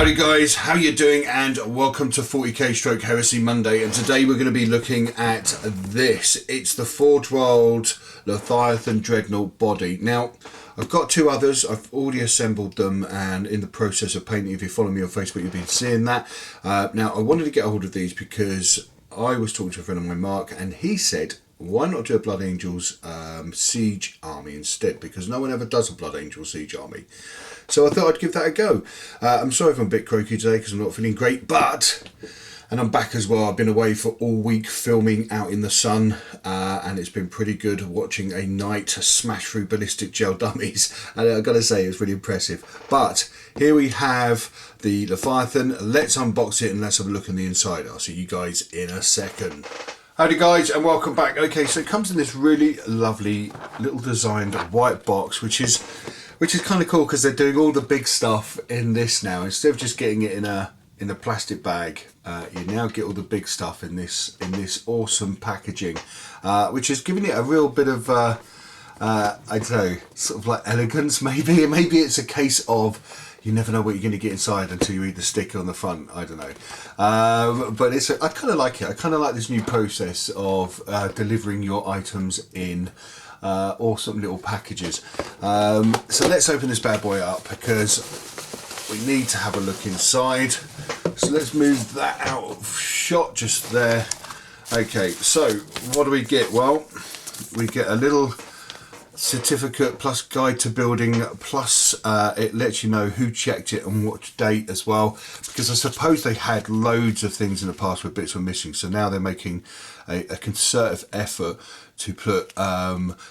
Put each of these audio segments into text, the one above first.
Howdy guys, how you doing, and welcome to 40k stroke Heresy Monday. And today we're going to be looking at this. It's the Forge World Leviathan Dreadnought body. Now I've got two others. I've already assembled them and in the process of painting. If you follow me on Facebook, you've been seeing that. Now I wanted to get a hold of these because I was talking to a friend of mine, Mark, and he said, why not do a Blood Angels siege army instead, because no one ever does a Blood Angel siege army. So I thought I'd give that a go. I'm sorry if I'm a bit croaky today because I'm not feeling great, and I'm back as well. I've been away for all week filming out in the sun, and it's been pretty good watching a knight smash through ballistic gel dummies, and I've got to say it's really impressive. But here we have the Leviathan. Let's unbox it and let's have a look in the inside. I'll see you guys in a second. Howdy guys, and welcome back. Okay, so it comes in this really lovely little designed white box, which is kind of cool because they're doing all the big stuff in this now. Instead of just getting it in a plastic bag, you now get all the big stuff in this awesome packaging, which is giving it a real bit of I don't know, sort of like elegance. Maybe it's a case of you never know what you're going to get inside until you read the sticker on the front. I don't know, but I kind of like it. I kind of like this new process of delivering your items in awesome little packages. So let's open this bad boy up because we need to have a look inside. So let's move that out of shot just there. Okay, so what do we get? Well, we get a little certificate plus guide to building, plus it lets you know who checked it and what date as well, because I suppose they had loads of things in the past where bits were missing, so now they're making a concerted effort to put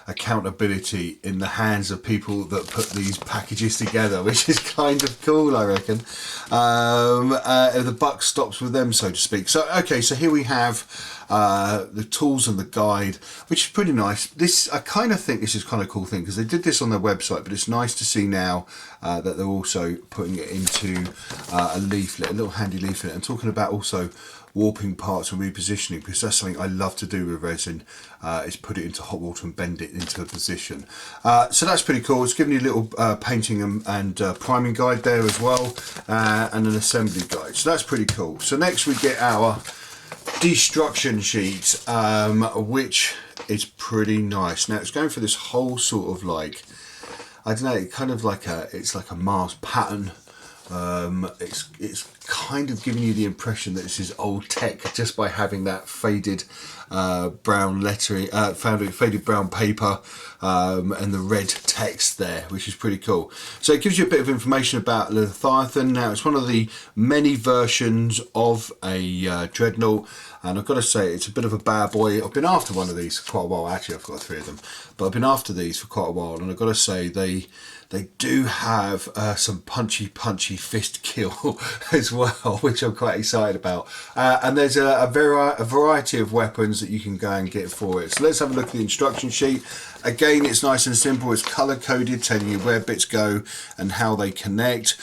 accountability in the hands of people that put these packages together, which is kind of cool, I reckon. The buck stops with them, so to speak. So okay, so here we have the tools and the guide, which is pretty nice. I kind of think this is kind of a cool thing because they did this on their website, but it's nice to see now that they're also putting it into a leaflet, a little handy leaflet, and talking about also warping parts and repositioning, because that's something I love to do with resin, is put it into hot water and bend it into a position. So that's pretty cool. It's giving you a little painting and priming guide there as well, and an assembly guide. So that's pretty cool. So next we get our destruction sheet, which is pretty nice. Now it's going for this whole sort of like, I don't know, kind of like it's like a Mars pattern. It's kind of giving you the impression that this is old tech just by having that faded brown lettering, faded brown paper, and the red text there, which is pretty cool. So it gives you a bit of information about Leviathan. Now it's one of the many versions of a dreadnought, and I've got to say it's a bit of a bad boy. I've been after one of these for quite a while. Actually, I've got 3 of them, but I've been after these for quite a while, and I've got to say they do have some punchy fist kill as well, which I'm quite excited about. And there's a variety of weapons that you can go and get for it. So let's have a look at the instruction sheet. Again, it's nice and simple. It's color coded, telling you where bits go and how they connect.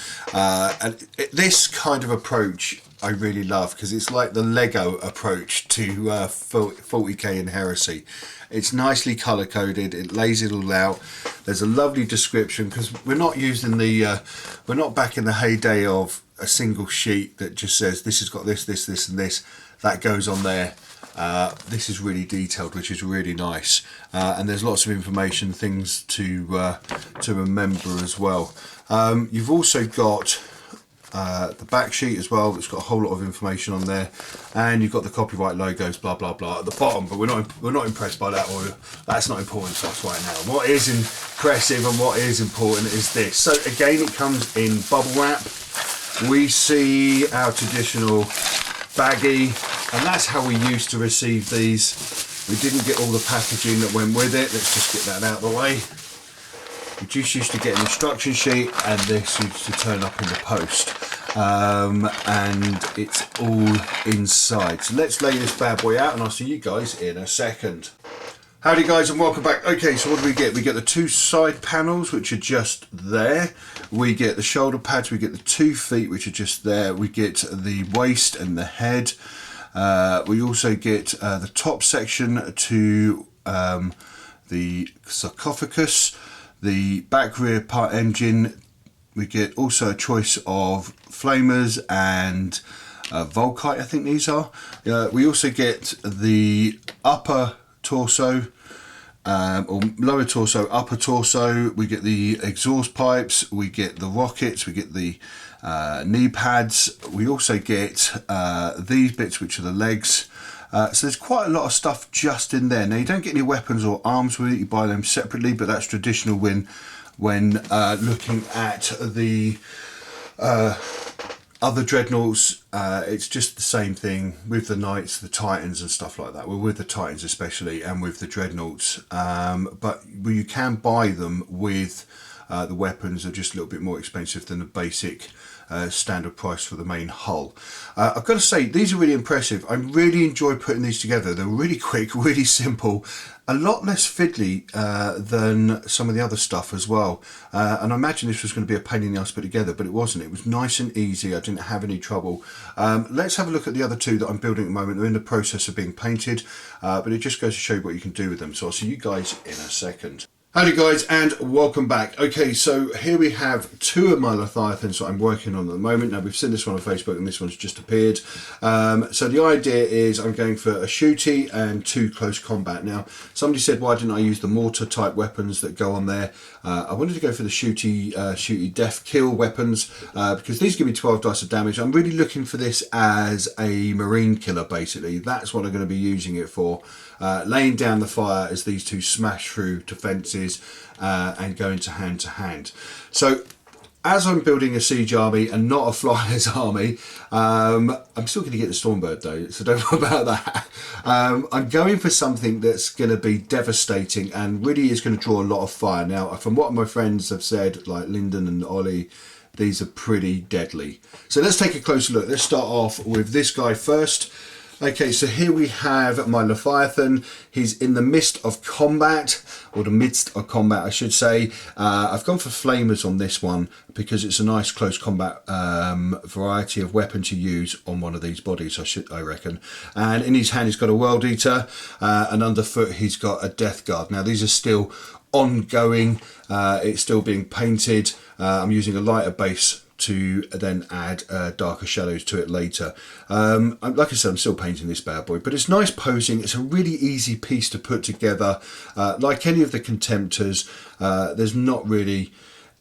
This kind of approach I really love, because it's like the Lego approach to 40k and Heresy. It's nicely color coded. It lays it all out. There's a lovely description, because we're not using we're not back in the heyday of a single sheet that just says this has got this and this that goes on there. This is really detailed, which is really nice, and there's lots of information, things to remember as well. You've also got the back sheet as well. It's got a whole lot of information on there, and you've got the copyright logos, blah blah blah, at the bottom. But we're not impressed by that, or that's not important to us right now. What is impressive and what is important is this. So again, it comes in bubble wrap. We see our traditional baggie, and that's how we used to receive these. We didn't get all the packaging that went with it. Let's just get that out of the way. We just used to get an instruction sheet, and this used to turn up in the post, and it's all inside. So let's lay this bad boy out, and I'll see you guys in a second. Howdy guys, and welcome back. Okay, so what do we get? We get the 2 side panels, which are just there. We get the shoulder pads. We get the 2 feet, which are just there. We get the waist and the head. We also get the top section to the sarcophagus, the back rear part engine, We get also a choice of flamers and Volkite, I think these are. We also get the upper torso, or lower torso, upper torso. We get the exhaust pipes, we get the rockets, we get the knee pads. We also get these bits, which are the legs. So there's quite a lot of stuff just in there. Now you don't get any weapons or arms with it, you buy them separately, but that's traditional when looking at the other dreadnoughts. It's just the same thing with the knights, the titans and stuff like that. Well, with the titans especially, and with the dreadnoughts, but you can buy them with the weapons. Are just a little bit more expensive than the basic standard price for the main hull. I've got to say, these are really impressive. I really enjoy putting these together. They're really quick, really simple, a lot less fiddly than some of the other stuff as well. And I imagine this was going to be a pain in the ass to put together, but it wasn't. It was nice and easy. I didn't have any trouble. Let's have a look at the other two that I'm building at the moment. They're in the process of being painted, but it just goes to show you what you can do with them. So I'll see you guys in a second. Howdy guys, and welcome back. Okay, so here we have two of my Leviathans that I'm working on at the moment. Now we've seen this one on Facebook and this one's just appeared. So the idea is I'm going for a shooty and two close combat. Now somebody said, why didn't I use the mortar type weapons that go on there? I wanted to go for the shooty death kill weapons because these give me 12 dice of damage. I'm really looking for this as a marine killer basically. That's what I'm going to be using it for. Laying down the fire as these two smash through defences and go into hand to hand. So as I'm building a siege army and not a flyers army, I'm still going to get the Stormbird though, so don't worry about that. I'm going for something that's going to be devastating and really is going to draw a lot of fire. Now, from what my friends have said, like Lyndon and Ollie, these are pretty deadly. So let's take a closer look. Let's start off with this guy first. Okay, so here we have my Leviathan. He's in the midst of combat, or the midst of combat, I should say. I've gone for flamers on this one because it's a nice close combat variety of weapon to use on one of these bodies, I reckon. And in his hand, he's got a World Eater, and underfoot, he's got a Death Guard. Now, these are still ongoing. It's still being painted. I'm using a lighter base to then add darker shadows to it later. Like I said, I'm still painting this bad boy, but it's nice posing. It's a really easy piece to put together. Like any of the Contemptors, there's not really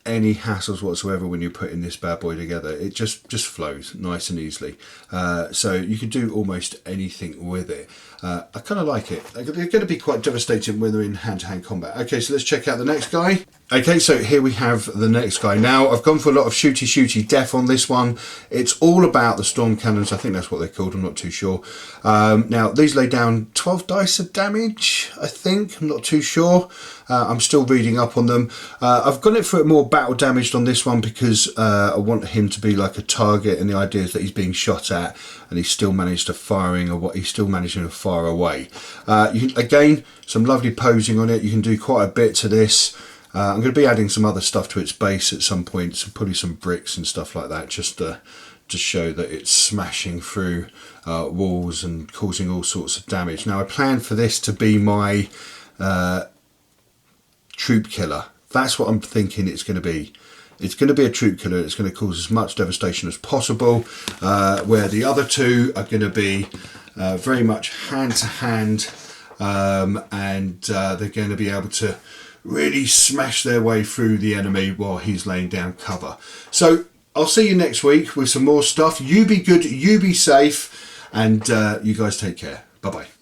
any hassles whatsoever when you're putting this bad boy together. It just flows nice and easily. So you can do almost anything with it. I kind of like it. They're going to be quite devastating when they're in hand-to-hand combat. Okay, so let's check out the next guy. Okay, so here we have the next guy. Now, I've gone for a lot of shooty death on this one. It's all about the storm cannons. I think that's what they're called. I'm not too sure. Now, these lay down 12 dice of damage, I think. I'm not too sure. I'm still reading up on them. I've gone it for more battle damaged on this one because I want him to be like a target, and the idea is that he's being shot at and he's still managed to he's still managing to fire away. Again, some lovely posing on it. You can do quite a bit to this. I'm going to be adding some other stuff to its base at some point, so probably some bricks and stuff like that, just to show that it's smashing through walls and causing all sorts of damage. Now, I plan for this to be my troop killer. That's what I'm thinking it's going to be. It's going to be a troop killer. It's going to cause as much devastation as possible, where the other two are going to be very much hand to hand, and they're going to be able to really smash their way through the enemy while he's laying down cover. So I'll see you next week with some more stuff. You be good, you be safe, and you guys take care. Bye bye.